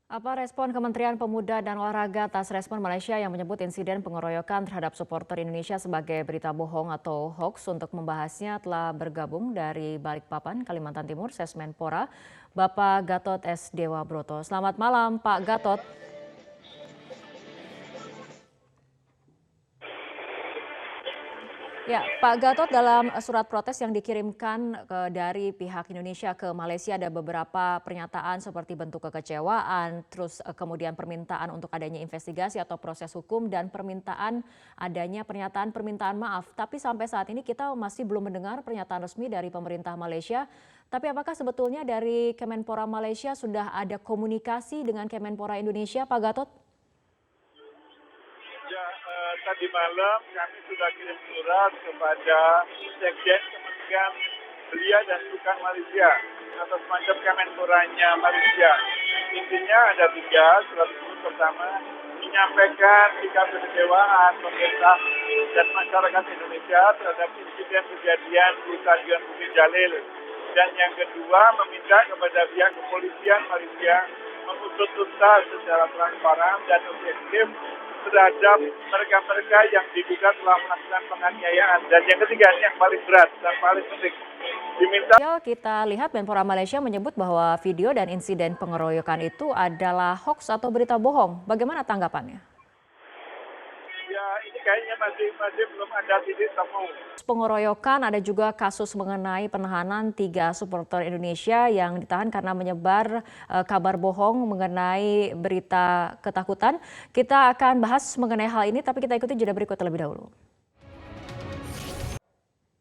Apa respon Kementerian Pemuda dan Olahraga atas respon Malaysia yang menyebut insiden pengeroyokan terhadap supporter Indonesia sebagai berita bohong atau hoax? Untuk membahasnya telah bergabung dari Balikpapan, Kalimantan Timur, Sesmenpora, Bapak Gatot S. Dewa Broto. Selamat malam, Pak Gatot. Ya, Pak Gatot, dalam surat protes yang dikirimkan dari pihak Indonesia ke Malaysia ada beberapa pernyataan seperti bentuk kekecewaan, terus kemudian permintaan untuk adanya investigasi atau proses hukum dan permintaan adanya pernyataan permintaan maaf. Tapi sampai saat ini kita masih belum mendengar pernyataan resmi dari pemerintah Malaysia. Tapi apakah sebetulnya dari Kemenpora Malaysia sudah ada komunikasi dengan Kemenpora Indonesia, Pak Gatot? Tadi malam kami sudah kirim surat kepada Sekjen Kementerian Belia dan Sukan Malaysia atau semacam Kemenporanya Malaysia. Intinya ada 3 surat tersebut. Pertama, menyampaikan sikap kekecewaan pemerintah dan masyarakat Indonesia terhadap insiden kejadian di Stadion Bukit Jalil. Dan yang kedua, meminta kepada pihak kepolisian Malaysia mengusut tuntas secara transparan dan objektif terhadap mereka-mereka yang diduga telah melakukan penganiayaan. Dan yang ketiga, ini yang paling berat dan paling penting, diminta. Kita lihat Menpora Malaysia menyebut bahwa video dan insiden pengeroyokan itu adalah hoax atau berita bohong. Bagaimana tanggapannya? Ya, ini kayaknya masih belum ada titik temu. Pengeroyokan, ada juga kasus mengenai penahanan 3 supporter Indonesia yang ditahan karena menyebar kabar bohong mengenai berita ketakutan. Kita akan bahas mengenai hal ini, tapi kita ikuti jeda berikut terlebih dahulu.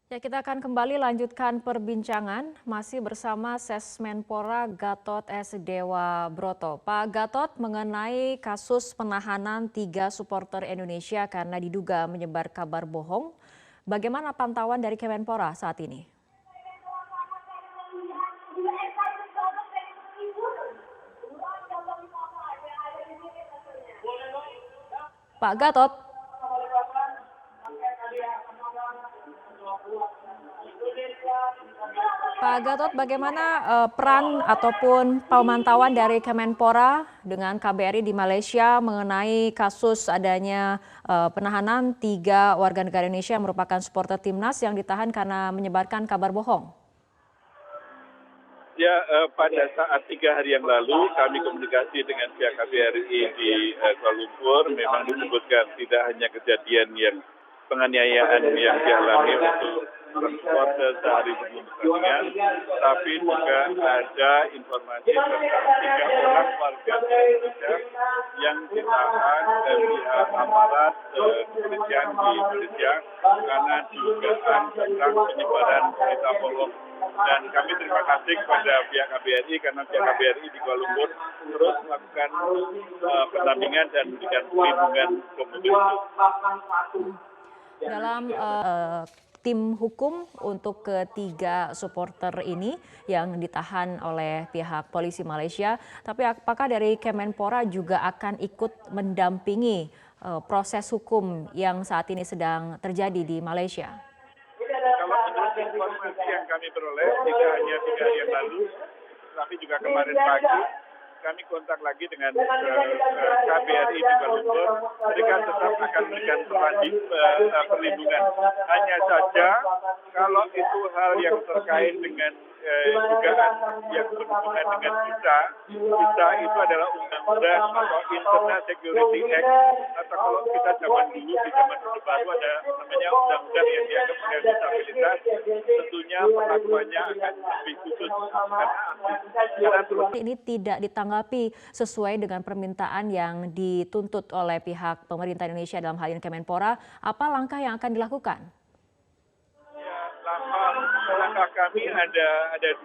Ya, kita akan kembali lanjutkan perbincangan masih bersama Sesmenpora Gatot S. Dewa Broto. Pak Gatot, mengenai kasus penahanan 3 supporter Indonesia karena diduga menyebar kabar bohong, bagaimana pantauan dari Kemenpora saat ini? Pak Gatot. Pak Gatot, bagaimana peran ataupun pemantauan dari Kemenpora dengan KBRI di Malaysia mengenai kasus adanya penahanan 3 warga negara Indonesia yang merupakan supporter timnas yang ditahan karena menyebarkan kabar bohong? Ya, pada saat 3 hari yang lalu kami komunikasi dengan pihak KBRI di Kuala Lumpur, memang disebutkan tidak hanya kejadian yang penganiayaan yang dialami untuk supporter sehari sebelum pertandingan, tapi juga ada informasi tentang 3 orang warga Indonesia yang ditahan pihak aparat kepolisian di Malaysia karena dugaan tentang penyebaran berita bohong. Dan kami terima kasih kepada pihak KBRI karena pihak KBRI di Kuala Lumpur terus melakukan pendampingan dan memberikan perlindungan komunitas. Dalam tim hukum untuk ketiga supporter ini yang ditahan oleh pihak polisi Malaysia, tapi apakah dari Kemenpora juga akan ikut mendampingi proses hukum yang saat ini sedang terjadi di Malaysia? Kalau menurut informasi yang kami peroleh, tidak hanya 3 hari yang lalu, tapi juga kemarin pagi, kami kontak lagi dengan KBRI di Kuala Lumpur. Mereka tetap akan memberikan perlindungan. Hanya saja kalau itu hal yang terkait dengan dugaan yang berhubungan dengan visa itu adalah undang-undang atau Internal Security Act, atau kalau kita zaman dulu di zaman Orde Baru ada namanya undang-undang yang dianggap sebagai disabilitas, tentunya perlakuannya akan lebih khusus. Ini tidak ditanggapi sesuai dengan permintaan yang dituntut oleh pihak pemerintah Indonesia dalam hal ini Kemenpora. Apa langkah yang akan dilakukan? Langkah kami ada 2.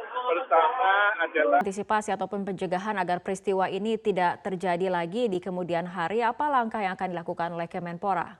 Pertama adalah antisipasi ataupun pencegahan agar peristiwa ini tidak terjadi lagi di kemudian hari. Apa langkah yang akan dilakukan oleh Kemenpora?